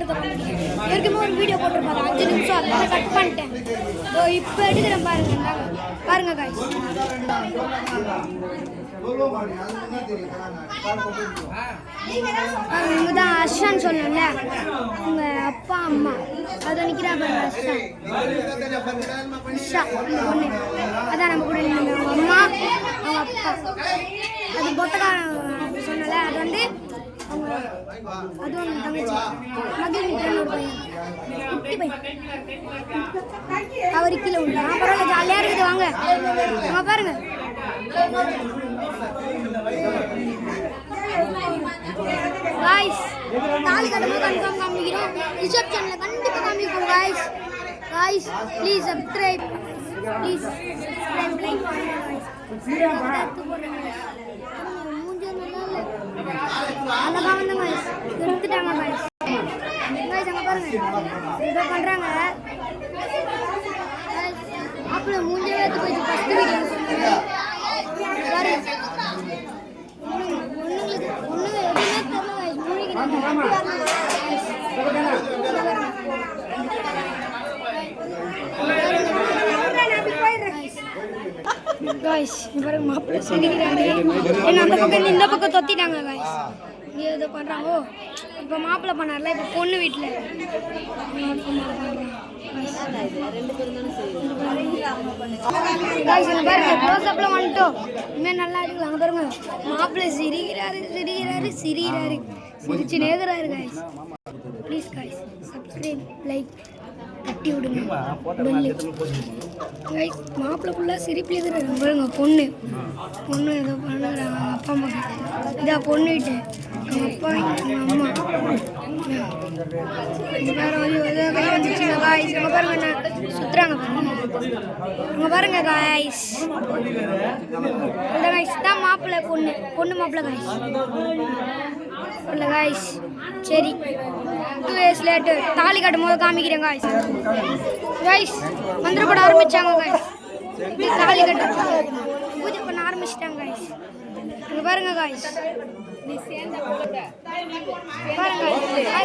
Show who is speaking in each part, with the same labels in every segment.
Speaker 1: கட்டத்தை ஏற்கனவே ஒரு வீடியோ போட்டிருப்பாரு 5 நிமிஷம் அதை கட் பண்ணிட்டேன். இப்போ எடுக்கிறேன் பாருங்க காய்ஸ். இவங்க தான் அர்ஷான்னு சொல்லல, உங்க அப்பா அம்மா அதை நிற்கிறா பாருங்க. அர்ஷா பொண்ணு அதான் நம்ம கூட அவங்க அம்மா அவங்க அப்பா. அது பொட்டக்காரன் சொன்னல, அது வந்து அவங்க அதுவும் தங்கச்சி மகிழ்ச்சின்னு ஒரு பையன், குட்டி பையன். அவர் கீழே உண்டு. பரவாயில்ல, ஜாலியாக இருக்குது. வாங்க அங்கே பாருங்க. गाइस ताली कटबो कंफर्म कामिக்கிறோம். ரிசப்ஷன்ல கண்டிப்பா காமிப்போம் guys. Guys please subscribe, please subscribe like பண்ணுங்க गाइस. மூஞ்சே நல்லா இல்ல அண்ணா பாவங்க गाइस, எடுத்துட்டாங்க गाइस. गाइस அங்க பாருங்க ஏதோ பண்றாங்க गाइस. அப்பள மூஞ்சே எடுத்து போய் ஃபர்ஸ்ட் வீடியோ சொன்னாங்க பாருங்க. गाइस இவர மாப்பிள்ளை சிரிக்கிறாரு. என்ன அந்த பக்கம் இந்த பக்கம் தொத்திட்டாங்க गाइस. இங்க ஏதோ பண்றாங்க. இப்போ மாப்பிள்ளை பண்ணார்ல, இப்போ பொண்ணு வீட்ல गाइस இங்க பாருங்க க்ளோஸ் அப்ல வந்துட்டோம். இன்னும் நல்லா இருக்கு. அங்க பாருங்க மாப்பிள்ளை சிரிக்கிறாரு சிரிச்சு நேக்குறாரு guys. Please guys subscribe like தட்டி விடுங்க. गाइस மாப்பிள்ளை ஃபுல்லாக சிரிப்பில் இருக்கிறாரு. பாருங்க பொண்ணு ஏதோ பண்ணுறாங்க. அப்பா அம்மா இதா பொண்ணு வீட்டு அப்பா அம்மா வேறு வந்து கை வந்துச்சுங்க गाइस. அங்கே பாருங்க என்ன சுற்றுறாங்க பாருங்க. அங்கே பாருங்க गाइस. இந்த गाइस தான் மாப்பிள்ளை பொண்ணு மாப்பிள்ளை गाइस இல்லை गाइस. சரி 2 days later தாலி கட்டும் போது காமிக்கிறேன் गाइस. மந்திரம் போட ஆரம்பிச்சாங்க गाइस. இது தாலி கட்ட பூஜை பண்ண ஆரம்பிச்சிட்டாங்க गाइस. இங்க பாருங்க गाइस. பாருங்க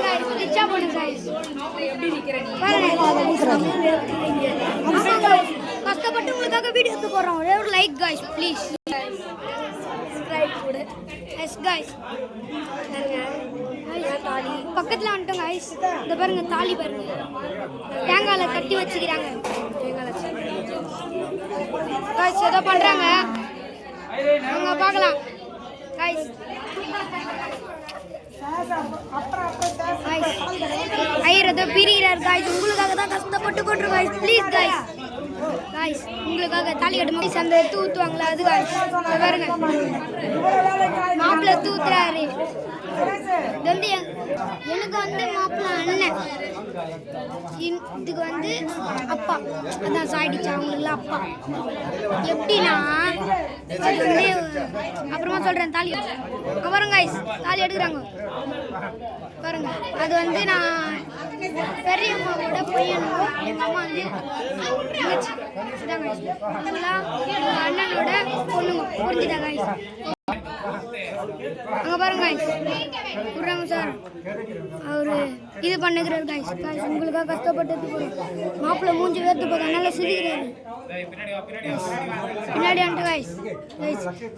Speaker 1: गाइस ரிச்சா போடுங்க गाइस. பாருங்க கஷ்டப்பட்டு உங்களுக்காக வீடியோ எடுத்து போறோம். ஒரு லைக் गाइस ப்ளீஸ். சப்ஸ்கிரைப் போடு. Yes guys. தாலி பக்கத்தில் வந்துட்டோம் गाइस. இந்த பாருங்க தாலி பாருங்க தேங்காயில கட்டி வச்சுக்கிறாங்க. गाइस ஏதோ பண்றாங்க அங்க பார்க்கலாம் गाइस. ஐயர் ஏதோ பிரிகிறார் गाइस. உங்களுக்காக தான் கஷ்டப்பட்டு போட்டுருவோம் गाइस ப்ளீஸ் गाइस. உங்களுக்காக தாலி கட்டும் அந்த எடுத்து ஊற்றுவாங்களா அது गाइस. பாருங்க மாப்பிள்ளை ஊத்துறாரு. இது வந்து எனக்கு வந்து மாப்பிள்ளை அண்ணன், இதுக்கு வந்து அப்பா அதான் சாயிடுச்சு அவங்களுக்குலாம் அப்பா. எப்படின்னா அது வந்து அப்புறமா சொல்கிறேன். தாலி அப்புறம் गाइस தாலி எடுக்கிறாங்க பாருங்க. அது வந்து நான் பெரியம்மாவோட பையனும் எங்கள் அம்மா வந்து அண்ணனோட பொண்ணுங்க புரிஞ்சுதா गाइस. அங்கே பாருங்க गाइस விட்றாங்க சார். அவரு இது பண்ணுகிறார் गाइस. உங்களுக்காக கஷ்டப்பட்டு மாப்பிள்ளை மூஞ்சி வேர்த்து போது அதனால சிரிக்கிறாரு. பின்னாடி வந்துட்டு गाइस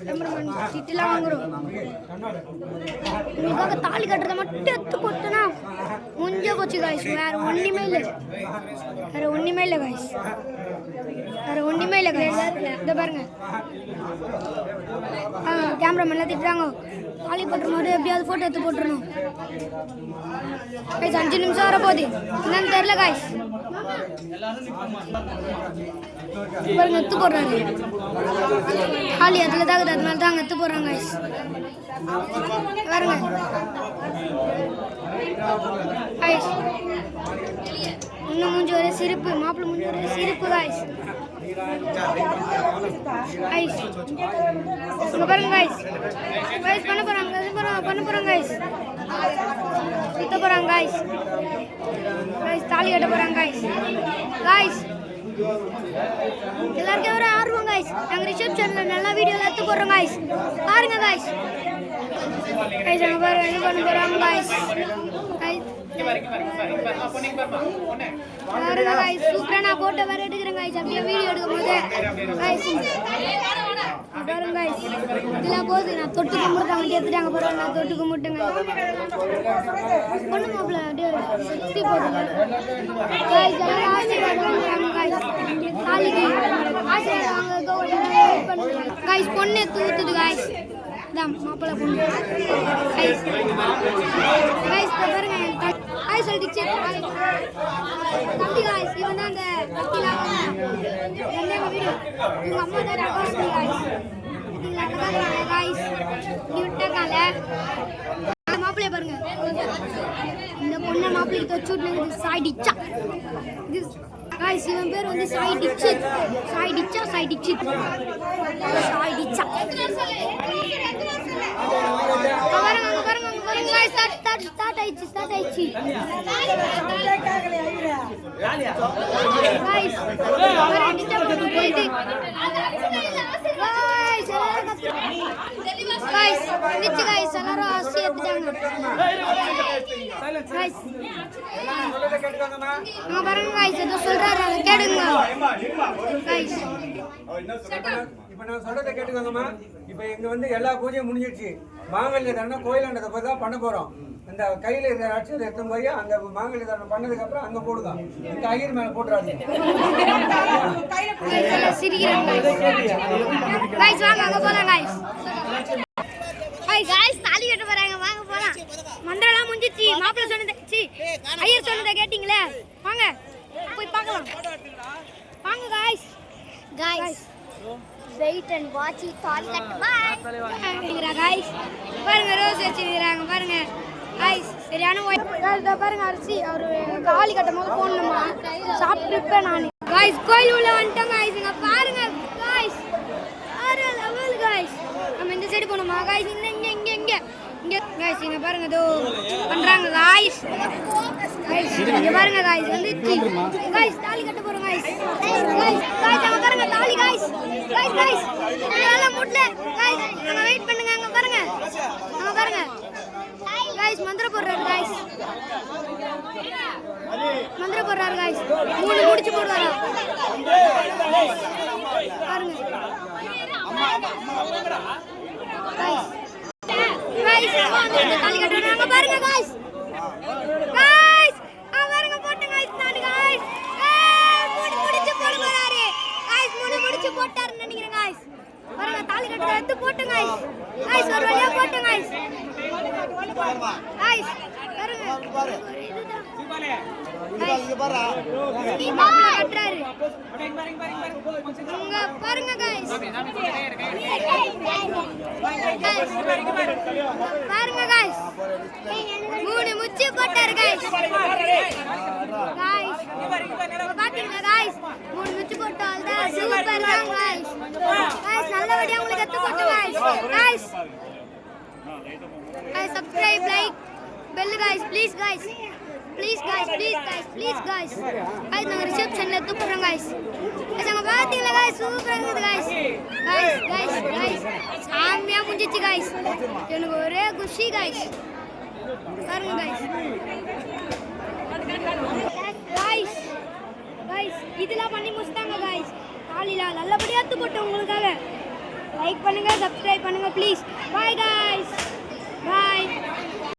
Speaker 1: கேமராமேன் சிட்டிலாம் வாங்குறோம். உங்களுக்காக தாலி கட்டுறதை மட்டும் எடுத்து போட்டோன்னா முஞ்ச போச்சு गाइस. வேற ஒன்றுமே இல்லை गाइस. இதை பாருங்க கேமராமேன்லாம் திட்டுறாங்க. தாலி போட்டுரும் போது எப்படியாவது ஃபோட்டோ எடுத்து போட்டுருணும் गाइस. 5 நிமிஷம் வர போகுது என்னன்னு தெரியல गाइस. பாருங்க எடுத்து போடுறாரு தாலி அதில் தாக்குது, அதனால தான் அங்கே எடுத்து போடுறாங்க गाइस. பாருங்க गाइस இன்னும் மூஞ்சி ஒரே சிரிப்பு, மாப்பிள்ளை மூஞ்சி ஒரே சிரிப்பு गाइस. இங்க பாருங்க गाइस பண்ண போறாங்க गाइस. சுத்த போறாங்க गाइस. தாலி கட்ட போறாங்க गाइस. எல்லாருக்கும் ஒரு ஆர்வம் गाइस. நாங்கள் ரிசப்ஷன்ல நல்லா வீடியோ எடுத்து போடுறோம் गाइस. பாருங்க गाइस. அங்க பாருங்க இது பண்ண போறாங்க गाइस. சூப்பரான போட்டோ வேற எடுக்கிறேன் guys. அப்படியே வீடியோ எடுக்கும் போது guys பாருங்க guys. இதெல்லாம் போது நான் தொட்டு கும்பிடுறாங்க எடுத்துட்டாங்க பாருங்க. நான் தொட்டு கும்பிட்டுங்க பொண்ணு மாப்பிள்ள அப்படியே சுத்தி போடுங்க guys. எல்லாம் ஆசீர்வாதம் guys. தாலிக்கு ஆசீர்வாதம் பண்ணுங்க guys. பொண்ணு தூத்துது guys. இதான் மாப்பிள்ள பொண்ணு guys. பாருங்க guys சொல்லிச்சு தம்பி guys. இவன் தான் அந்த கத்தில என்ன வீடியோ உங்க அம்மா தான் ரெக்கார்ட் guys. இதுல அழகான guys கிட்டக்கால மாப்பிளைய பாருங்க. இந்த பொண்ணு மாப்பிளைக்கு தொச்சுட்டு சாய்டிச்சா இது guys. இவன் பேர் வந்து சாய்டிச்சு சாய்டிச்சா சாய்டிச்சு சாய்டிச்சா பாருங்க பாருங்க பாருங்க guys. ஸ்டார்ட் ஆயிச்சு guys. போயிட்டு guys நிச்சு guys எல்லாரும் ஆசி எடுத்துட்டாங்க guys. பாருங்க guys ஏதோ சொல்றாரு கேளுங்க guys.
Speaker 2: இப்போ நான் சொல்றதை கேட்டுக்கோங்கம்மா. இப்போ இங்க வந்து எல்லா பூஜையும் முடிஞ்சிடுச்சு. மாங்கல்ய தானம் கோயிலாண்டதை போய் தான் பண்ண போறோம். இந்த கையில இருக்கிற அட்சத்தை எடுத்து போய் அங்க மாங்கல்ய தானம் பண்ணதுக்கு அப்புறம் அங்க போடுங்க. இந்த ஐயர் மேல போட்டுறாதீங்க.
Speaker 1: guys வாங்க அங்க போலாம் guys. guys தாலி கட்ட போறாங்க வாங்க போலாம். மந்திரலாம் முடிஞ்சிச்சு. மாப்பிள்ளை சொன்னது ஐயர் சொன்னதை கேட்டிங்களே வாங்க போய் பார்க்கலாம் வாங்க guys. wait and watch it தாலி கட்ட guys. பாருங்க ரோஸ் வச்சிருக்காங்க பாருங்க guys. சரியான guys பாருங்க அரிசி அவரு தாலி கட்டும் போது போடணுமா சாப்பிட்டுப்பேன் நான் guys. கோயில் உள்ள வந்துட்டோம் guys. இங்க பாருங்க guys. வேற லெவல் guys. நம்ம இந்த சைடு போணுமா guys. இங்க guys இங்க பாருங்க இதோ பண்றாங்க guys. இங்க பாருங்க guys வந்து guys தாலி கட்ட போறோம் guys. அங்க பாருங்க தாலி guys. நல்லா முட்ல guys. அங்க வெயிட் பண்ணுங்க. அங்க பாருங்க guys மந்திர போடுறாரு guys. மூணு முடிச்சு போடுறாரு பாருங்க guys. தாலி கட்டுறாங்க பாருங்க guys. பாருங்க போட்டு guys தாலி guys. மூணு முடிச்சு போட போறாரு guys. மூணு முடிச்சு போட்டாருன்னு நினைக்கிறேன் guys. பாருங்க தாலி கட்டுற எடுத்து போட்டு guys. ஒரு வழியா போட்டு guys. பாருங்க இங்க பாரு கட்டறாரு இங்க பாருங்க guys. பாருங்க guys மூணு முச்சி போட்டாரு guys. பாத்தீங்களா guys மூணு முச்சி போட்டால் தான் சூப்பர் தான் guys. நல்லபடியா உங்களுக்கு கத்து போட்டு guys. subscribe like bell guys please guys. நாங்க ரிசெப்ஷன்ல தூக்குறோம் guys. அங்க பாத்தீங்களா guys சூப்பரா இருக்குது guys. சாமியா முடிஞ்சிச்சு guys. எனக்கு ஒரே குஷி guys. பாருங்க guys இதெல்லாம் பண்ணி முடிச்சிட்டாங்க guys. தாலில நல்லபடியா தூக்கு போட்டோம் உங்களுக்காக. லைக் பண்ணுங்க subscribe பண்ணுங்க please. bye guys.